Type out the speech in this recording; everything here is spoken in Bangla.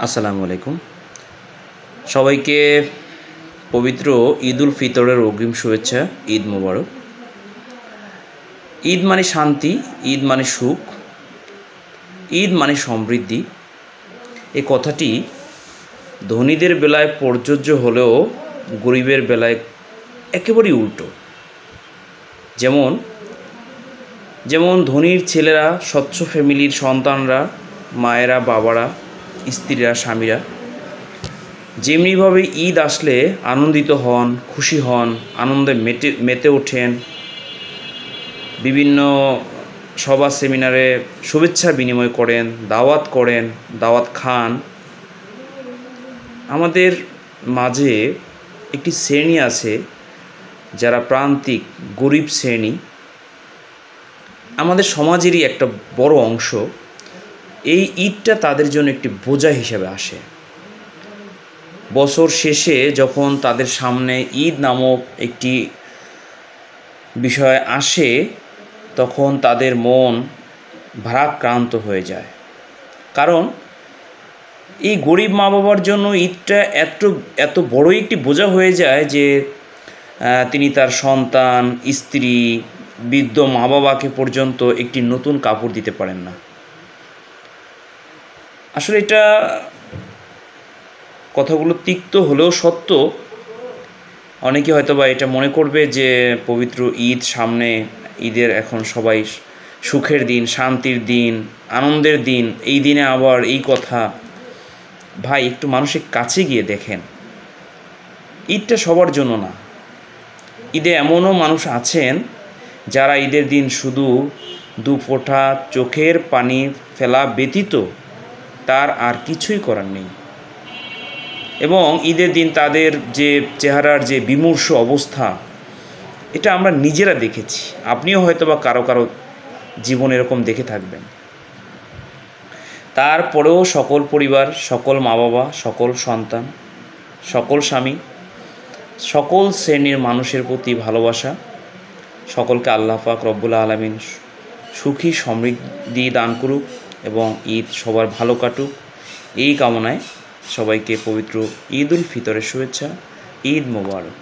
আসসালামু আলাইকুম। সবাইকে পবিত্র ঈদ উল ফিতরের অগ্রিম শুভেচ্ছা। ঈদ মোবারক। ঈদ মানে শান্তি, ঈদ মানে সুখ, ঈদ মানে সমৃদ্ধি। এই কথাটি ধনীদের বেলায় প্রযোজ্য হলেও গরিবের বেলায় একেবারেই উল্টো। যেমন যেমন ধনীর ছেলেরা, স্বচ্ছ ফ্যামিলির সন্তানরা, মায়েরা, বাবারা, স্ত্রীরা, স্বামীরা যেমনিভাবে ঈদ আসলে আনন্দিত হন, খুশি হন, আনন্দে মেতে ওঠেন, বিভিন্ন সভা সেমিনারে শুভেচ্ছা বিনিময় করেন, দাওয়াত খান। আমাদের মাঝে একটি শ্রেণী আছে যারা প্রান্তিক গরিব শ্রেণী, আমাদের সমাজেরই একটা বড় অংশ। এই ঈদটা তাদের জন্য একটি বোঝা হিসেবে আসে। বছর শেষে যখন তাদের সামনে ঈদ নামক একটি বিষয় আসে, তখন তাদের মন ভারাক্রান্ত হয়ে যায়। কারণ এই গরিব মা বাবার জন্য ঈদটা এত বড়ই একটি বোঝা হয়ে যায় যে তিনি তার সন্তান, স্ত্রী, বৃদ্ধ মা বাবাকে পর্যন্ত একটি নতুন কাপড় দিতে পারেন না। আসলে এটা কথাগুলো তিক্ত হলেও সত্য। অনেকে হয়তোবা এটা মনে করবে যে পবিত্র ঈদ সামনে, ঈদের এখন সবাই সুখের দিন, শান্তির দিন, আনন্দের দিন, এই দিনে আবার এই কথা। ভাই, একটু মানুষের কাছে গিয়ে দেখেন, ঈদটা সবার জন্য না। ঈদে এমনও মানুষ আছেন যারা ঈদের দিন শুধু দু ফোঁটা চোখের পানি ফেলা ব্যতীত তার আর কিছুই করার নেই। এবং ঈদের দিন তাদের যে চেহারার যে বিমূর্ষ অবস্থা, এটা আমরা নিজেরা দেখেছি। আপনিও হয়তো বা কারো জীবন এরকম দেখে থাকবেন। তারপরেও সকল পরিবার, সকল মা বাবা, সকল সন্তান, সকল স্বামী, সকল শ্রেণীর মানুষের প্রতি ভালোবাসা। সকলকে আল্লাহ পাক রব্বুল আলামিন সুখী সমৃদ্ধি দান করুক এবং ঈদ সবার ভালো কাটুক, এই কামনায় সবাইকে পবিত্র ঈদ উল ফিতরের শুভেচ্ছা। ঈদ মোবারক।